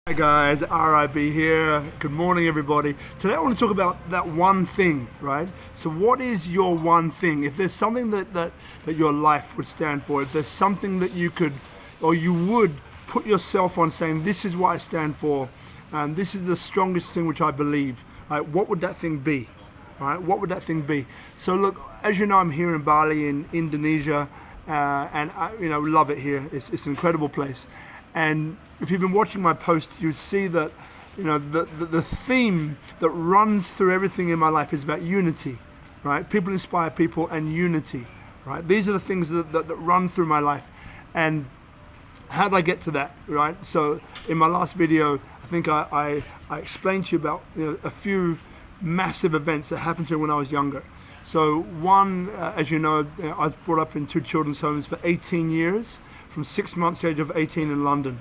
Hi guys, RIB here. Good morning everybody. Today I want to talk about that one thing, right? So what is your one thing? If there's something that your life would stand for, if there's something that you could or you would put yourself on saying, this is what I stand for, this is the strongest thing which I believe, right? What would that thing be? Right? What would that thing be? So look, as you know, I'm here in Bali in Indonesia, and I love it here. It's an incredible place. And if you've been watching my posts, you see that the theme that runs through everything in my life is about unity, right? People inspire people and unity, right? These are the things that run through my life. And how did I get to that, right? So in my last video, I think I explained to you about a few massive events that happened to me when I was younger. So one, as you know, I was brought up in two children's homes for 18 years, from 6 months to the age of 18 in London.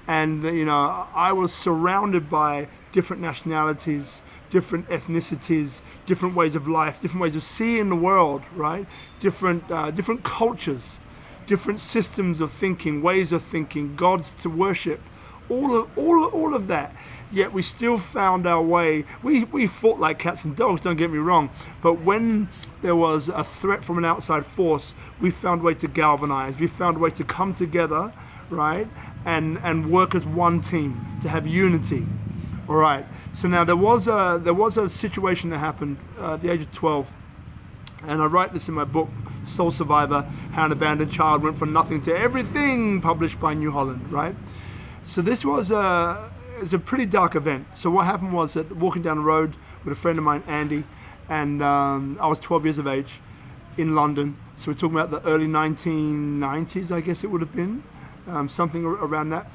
And I was surrounded by different nationalities, different ethnicities, different ways of life, different ways of seeing the world, right? Different cultures, different systems of thinking, ways of thinking, gods to worship, all of that. Yet we still found our way. We fought like cats and dogs, don't get me wrong, but when there was a threat from an outside force, we found a way to galvanize. We found a way to come together, right, and work as one team, to have unity. All right. So now there was a situation that happened at the age of 12, and I write this in my book, Soul Survivor: How an Abandoned Child Went from Nothing to Everything, published by New Holland, right? So this was a pretty dark event. So what happened was that walking down the road with a friend of mine, Andy, and I was 12 years of age in London. So we're talking about the early 1990s, I guess it would have been, something around that.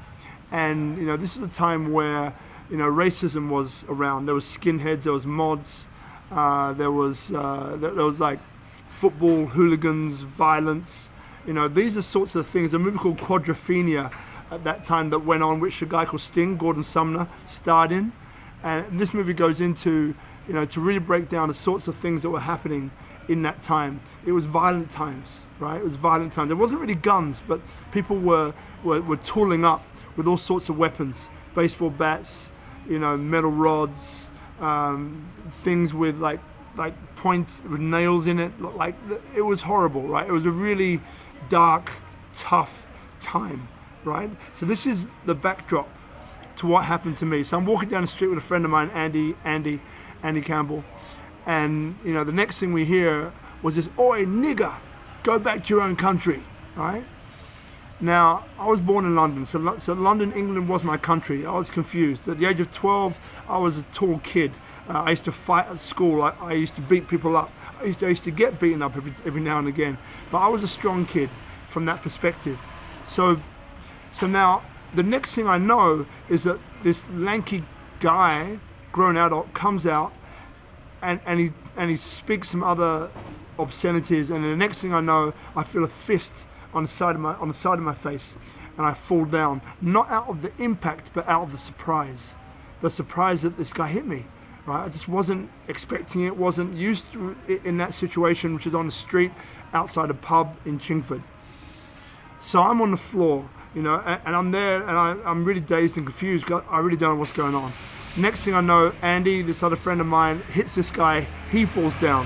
And this is a time where racism was around. There was skinheads, there was mods, there was like football hooligans, violence. These are sorts of things. A movie called Quadrophenia at that time that went on, which a guy called Sting, Gordon Sumner, starred in. And this movie goes into, to really break down the sorts of things that were happening in that time. It was violent times, right? It was violent times. There wasn't really guns, but people were tooling up with all sorts of weapons, baseball bats, metal rods, things with like point with nails in it. Like, it was horrible, right? It was a really dark, tough time, right? So this is the backdrop to what happened to me. So I'm walking down the street with a friend of mine, Andy Campbell, and the next thing we hear was this, "Oi, nigger, go back to your own country," right? Now, I was born in London, so London, England was my country. I was confused. At the age of 12, I was a tall kid. I used to fight at school. I used to beat people up. I used to get beaten up every now and again. But I was a strong kid from that perspective. So now, the next thing I know is that this lanky guy, grown adult, comes out and he speaks some other obscenities, and the next thing I know, I feel a fist on the side of my face, and I fall down, not out of the impact, but out of the surprise that this guy hit me, right? I just wasn't expecting it, wasn't used to it in that situation, which is on the street outside a pub in Chingford. So I'm on the floor, and I'm there, and I'm really dazed and confused. I really don't know what's going on. Next thing I know, Andy, this other friend of mine, hits this guy. He falls down.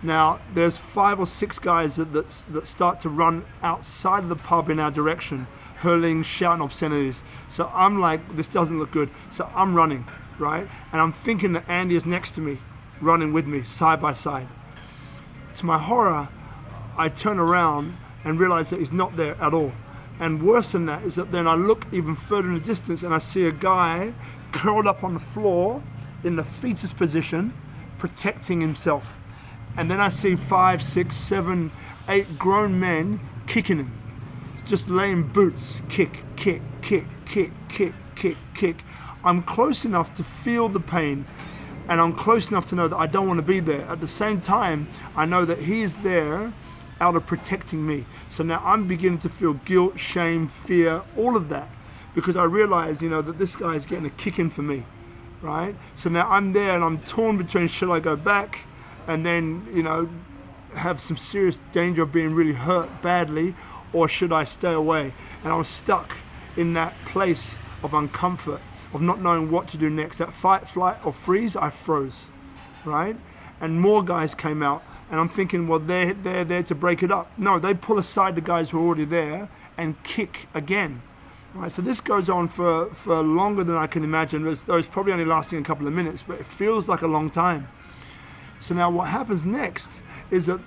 Now, there's 5 or 6 guys that start to run outside of the pub in our direction, hurling, shouting obscenities. So I'm like, this doesn't look good. So I'm running, right? And I'm thinking that Andy is next to me, running with me, side by side. To my horror, I turn around and realize that he's not there at all. And worse than that is that then I look even further in the distance and I see a guy curled up on the floor in the fetus position, protecting himself. And then I see 5, 6, 7, 8 grown men kicking him, just laying boots, kick, kick, kick, kick, kick, kick, kick. I'm close enough to feel the pain, and I'm close enough to know that I don't want to be there. At the same time, I know that he is there out of protecting me. So now I'm beginning to feel guilt, shame, fear, all of that, because I realize, that this guy is getting a kick in for me, right? So now I'm there and I'm torn between, should I go back and then, have some serious danger of being really hurt badly, or should I stay away? And I was stuck in that place of uncomfort, of not knowing what to do next. That fight, flight, or freeze, I froze, right? And more guys came out, and I'm thinking, well, they're there to break it up. No, they pull aside the guys who are already there and kick again. Right, so this goes on for longer than I can imagine. It's probably only lasting a couple of minutes, but it feels like a long time. So now what happens next is that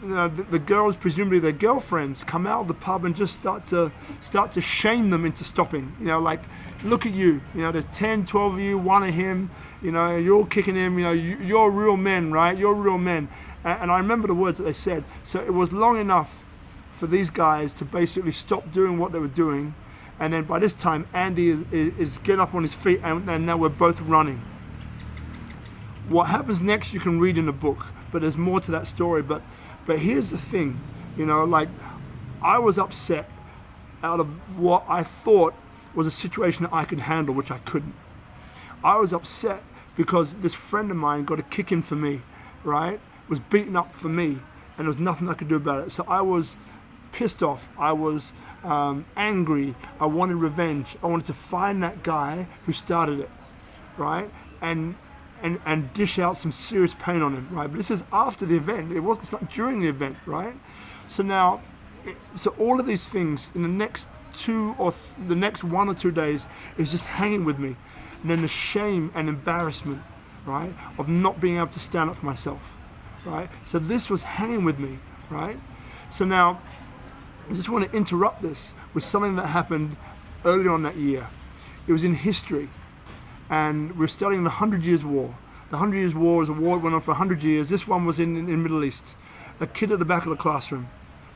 the girls, presumably their girlfriends, come out of the pub and just start to shame them into stopping. Like, look at you. There's 10, 12 of you, one of him. You're all kicking him. You're real men, right? You're real men. And I remember the words that they said. So it was long enough for these guys to basically stop doing what they were doing. And then by this time, Andy is getting up on his feet, and now we're both running. What happens next you can read in the book, but there's more to that story. But here's the thing, like, I was upset out of what I thought was a situation that I could handle, which I couldn't. I was upset because this friend of mine got a kick in for me, right? Was beaten up for me, and there was nothing I could do about it. So I was pissed off. I was angry. I wanted revenge. I wanted to find that guy who started it, right? And dish out some serious pain on him, right? But this is after the event. It's not during the event, right? So now, so all of these things in the next the next 1 or 2 days is just hanging with me. And then the shame and embarrassment, right, of not being able to stand up for myself, right? So this was hanging with me, right? So now, I just want to interrupt this with something that happened earlier on that year. It was in history, and we're studying the 100 Years' War. The 100 Years' War is a war that went on for 100 years. This one was in the Middle East. A kid at the back of the classroom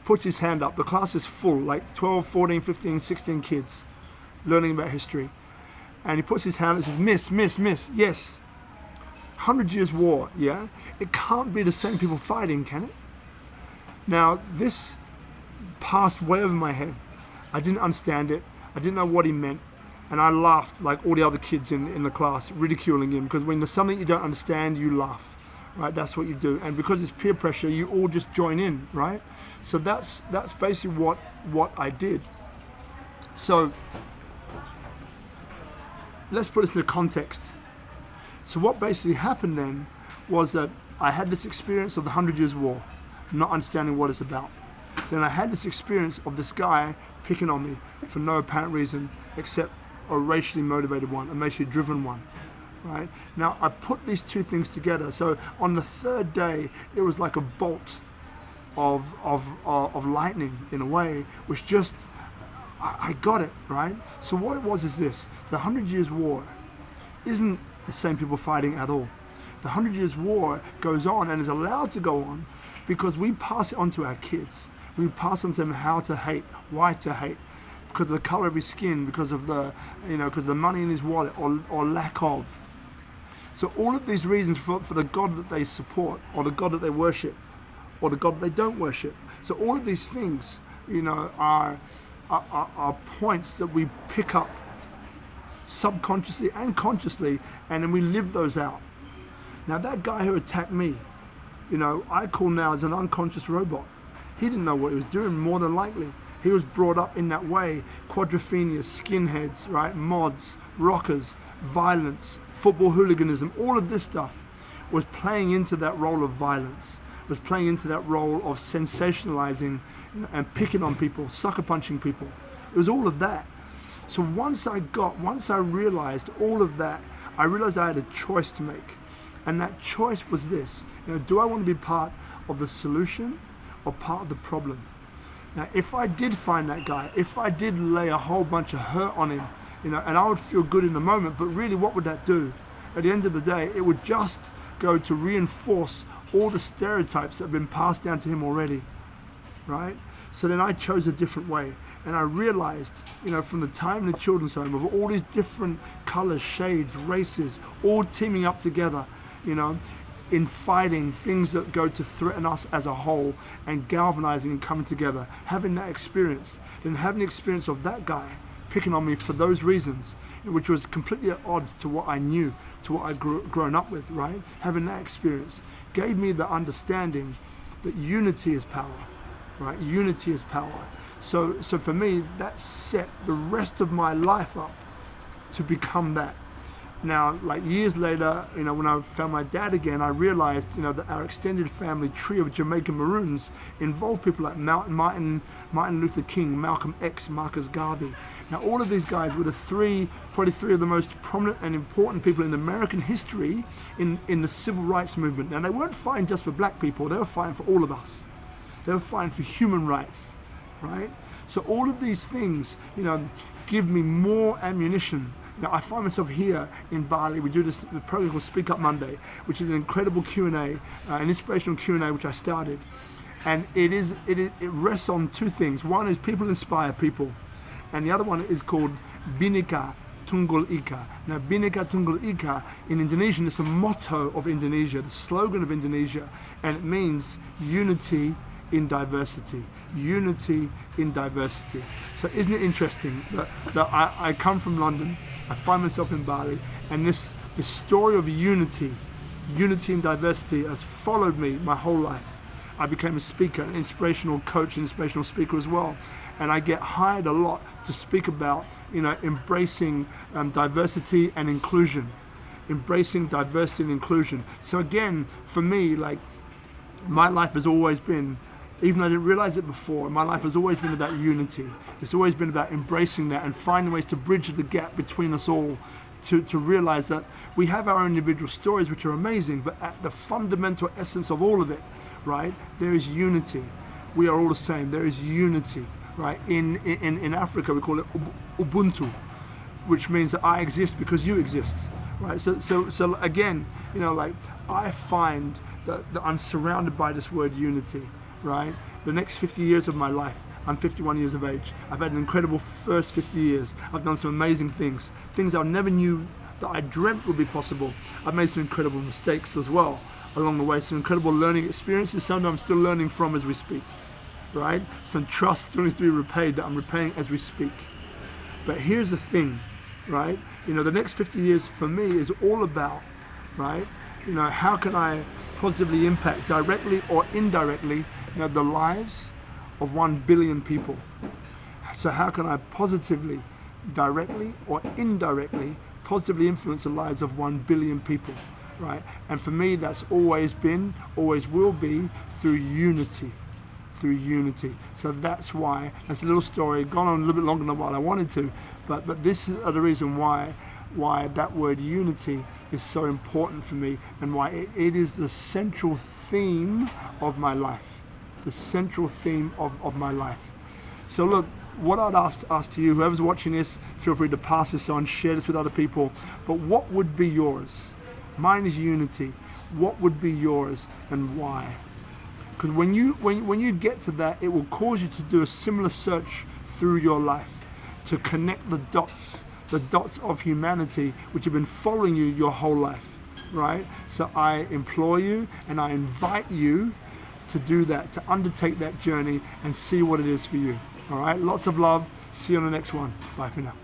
puts his hand up. The class is full, like 12, 14, 15, 16 kids learning about history. And he puts his hand up and says, miss, yes. 100 Years' War, yeah? It can't be the same people fighting, can it? Now, this passed way over my head. I didn't understand it. I didn't know what he meant. And I laughed like all the other kids in the class, ridiculing him, because when there's something you don't understand, you laugh, right? That's what you do. And because it's peer pressure, you all just join in, right? So that's basically what I did. So let's put this into context. So what basically happened then was that I had this experience of the 100 Years' War, not understanding what it's about. Then I had this experience of this guy picking on me for no apparent reason except a racially motivated one, a racially driven one, right? Now, I put these two things together. So on the third day, it was like a bolt of lightning in a way, which just, I got it, right? So what it was is this: the 100 Years' War isn't the same people fighting at all. The 100 Years' War goes on and is allowed to go on because we pass it on to our kids. We pass on to them how to hate, why to hate, because of the color of his skin, because of the money in his wallet, or lack of. So all of these reasons for the God that they support, or the God that they worship, or the God that they don't worship. So all of these things, are points that we pick up subconsciously and consciously, and then we live those out. Now that guy who attacked me, I call now as an unconscious robot. He didn't know what he was doing, more than likely. He was brought up in that way. Quadrophenia, skinheads, right? Mods, rockers, violence, football hooliganism, all of this stuff was playing into that role of violence, was playing into that role of sensationalizing and picking on people, sucker punching people. It was all of that. So once I realized all of that, I realized I had a choice to make. And that choice was this: do I want to be part of the solution or part of the problem? Now, if I did find that guy, if I did lay a whole bunch of hurt on him, and I would feel good in the moment, but really what would that do? At the end of the day, it would just go to reinforce all the stereotypes that have been passed down to him already, right? So then I chose a different way. And I realized, from the time in the children's home, of all these different colors, shades, races, all teaming up together, in fighting things that go to threaten us as a whole, and galvanizing and coming together, having that experience, then having the experience of that guy picking on me for those reasons, which was completely at odds to what I knew, to what I'd grown up with, right? Having that experience gave me the understanding that unity is power, right? Unity is power. So for me, that set the rest of my life up to become that. Now, like years later, when I found my dad again, I realized, that our extended family tree of Jamaican Maroons involved people like Martin Luther King, Malcolm X, Marcus Garvey. Now, all of these guys were probably three of the most prominent and important people in American history in the civil rights movement. Now, they weren't fighting just for black people, they were fighting for all of us. They were fighting for human rights, right? So all of these things, give me more ammunition. I find myself here in Bali. We do this program called SpeakuP Monday, which is an incredible Q&A, an inspirational Q&A which I started. And it rests on two things. One is people inspire people. And the other one is called Bhinneka Tunggal Ika. Now, Bhinneka Tunggal Ika in Indonesian is a motto of Indonesia, the slogan of Indonesia, and it means unity in diversity. Unity in diversity. So isn't it interesting that I come from London, I find myself in Bali, and this story of unity in diversity has followed me my whole life. I became a speaker, an inspirational coach, an inspirational speaker as well. And I get hired a lot to speak about, embracing diversity and inclusion. Embracing diversity and inclusion. So again, for me, like, my life has always been, even though I didn't realize it before, my life has always been about unity. It's always been about embracing that and finding ways to bridge the gap between us all, to realize that we have our own individual stories, which are amazing, but at the fundamental essence of all of it, right, there is unity. We are all the same. There is unity, right? In Africa, we call it Ubuntu, which means that I exist because you exist, right? So again, I find that I'm surrounded by this word unity, right? The next 50 years of my life, I'm 51 years of age. I've had an incredible first 50 years. I've done some amazing things I never knew that I dreamt would be possible. I've made some incredible mistakes as well along the way, some incredible learning experiences, some I'm still learning from as we speak, right? Some trust still needs to be repaid that I'm repaying as we speak. But here's the thing, right? The next 50 years for me is all about, right? How can I positively impact directly or indirectly, the lives of 1 billion people? So how can I positively, directly or indirectly, positively influence the lives of 1 billion people, right? And for me, that's always been, always will be, through unity. So that's why, that's a little story, gone on a little bit longer than what I wanted to, but this is the reason why that word unity is so important for me, and why it is the central theme of my life. The central theme of my life. So look, what I'd ask to you, whoever's watching this, feel free to pass this on, share this with other people, but what would be yours? Mine is unity. What would be yours and why? Because when you get to that, it will cause you to do a similar search through your life, to connect the dots of humanity which have been following you your whole life, right? So I implore you and I invite you to do that, to undertake that journey and see what it is for you. All right, lots of love. See you on the next one. Bye for now.